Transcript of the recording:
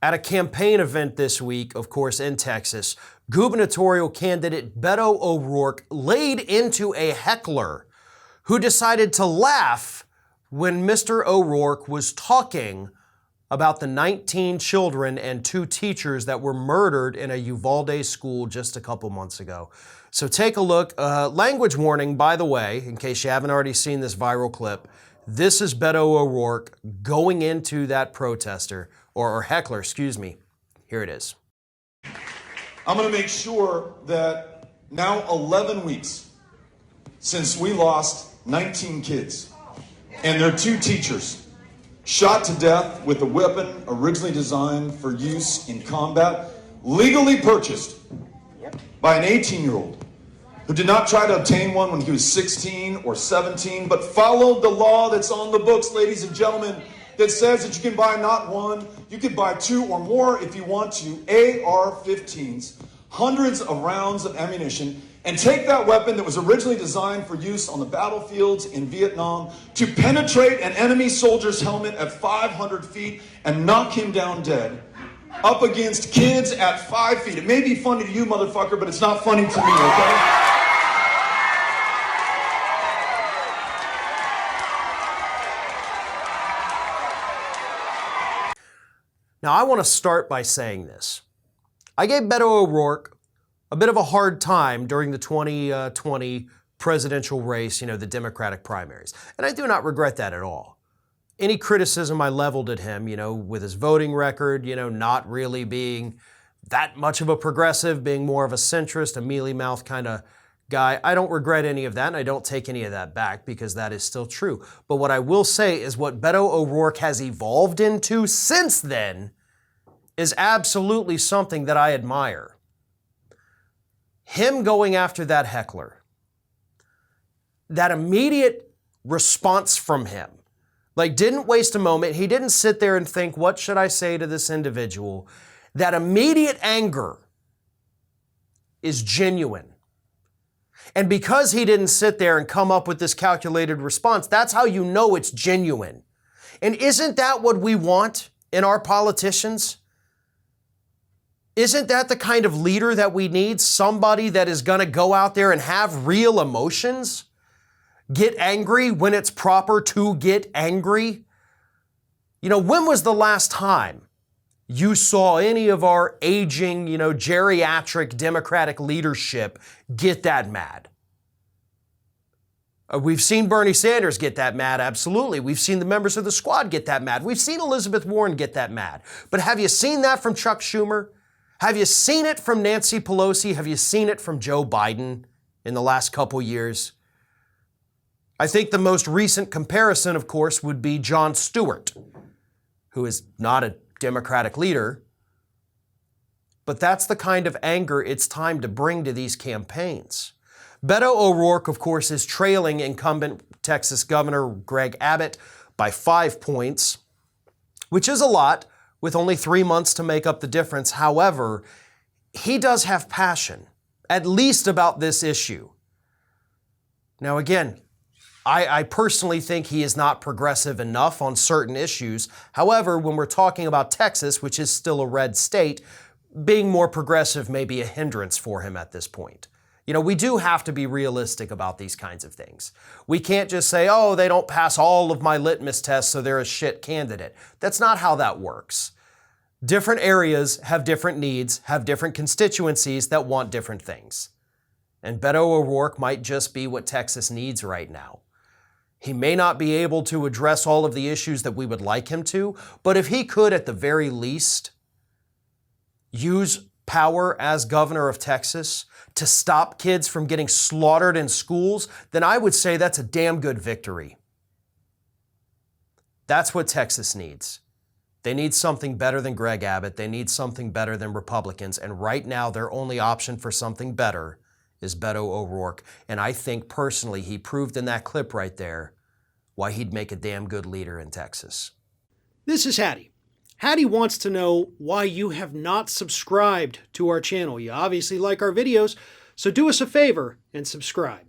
At a campaign event this week, of course, in Texas, gubernatorial candidate Beto O'Rourke laid into a heckler who decided to laugh when Mr. O'Rourke was talking about the 19 children and 2 teachers that were murdered in a Uvalde school just a couple months ago. So take a look. Language warning, by the way, in case you haven't already seen this viral clip. This is Beto O'Rourke going into that protester, or heckler, excuse me. Here it is. I'm going to make sure that now 11 weeks since we lost 19 kids and their 2 teachers shot to death with a weapon originally designed for use in combat, legally purchased by an 18-year-old who did not try to obtain one when he was 16 or 17, but followed the law that's on the books, ladies and gentlemen, that says that you can buy not one, you can buy 2 or more if you want to, AR-15s, hundreds of rounds of ammunition, and take that weapon that was originally designed for use on the battlefields in Vietnam to penetrate an enemy soldier's helmet at 500 feet and knock him down dead, up against kids at 5 feet. It may be funny to you, motherfucker, but it's not funny to me, okay? Now, I want to start by saying this. I gave Beto O'Rourke a bit of a hard time during the 2020 presidential race, the Democratic primaries. And I do not regret that at all. Any criticism I leveled at him, with his voting record, not really being that much of a progressive, being more of a centrist, a mealy-mouthed kind of guy, I don't regret any of that, and I don't take any of that back because that is still true. But what I will say is what Beto O'Rourke has evolved into since then is absolutely something that I admire. Him going after that heckler, that immediate response from him, didn't waste a moment. He didn't sit there and think, what should I say to this individual? That immediate anger is genuine. And because he didn't sit there and come up with this calculated response, that's how you know it's genuine. And isn't that what we want in our politicians? Isn't that the kind of leader that we need? Somebody that is going to go out there and have real emotions? Get angry when it's proper to get angry? When was the last time you saw any of our aging, geriatric Democratic leadership get that mad? We've seen Bernie Sanders get that mad, absolutely. We've seen the members of the squad get that mad. We've seen Elizabeth Warren get that mad. But have you seen that from Chuck Schumer? Have you seen it from Nancy Pelosi? Have you seen it from Joe Biden in the last couple years? I think the most recent comparison, of course, would be Jon Stewart, who is not a Democratic leader. But that's the kind of anger it's time to bring to these campaigns. Beto O'Rourke, of course, is trailing incumbent Texas Governor Greg Abbott by 5 points, which is a lot, with only 3 months to make up the difference. However, he does have passion, at least about this issue. Now, again, I personally think he is not progressive enough on certain issues. However, when we're talking about Texas, which is still a red state, being more progressive may be a hindrance for him at this point. We do have to be realistic about these kinds of things. We can't just say, oh, they don't pass all of my litmus tests, so they're a shit candidate. That's not how that works. Different areas have different needs, have different constituencies that want different things. And Beto O'Rourke might just be what Texas needs right now. He may not be able to address all of the issues that we would like him to, but if he could, at the very least, use power as governor of Texas to stop kids from getting slaughtered in schools, then I would say that's a damn good victory. That's what Texas needs. They need something better than Greg Abbott. They need something better than Republicans. And right now, their only option for something better is Beto O'Rourke. And I think personally, he proved in that clip right there why he'd make a damn good leader in Texas. This is Hattie. Hattie wants to know why you have not subscribed to our channel. You obviously like our videos, so do us a favor and subscribe.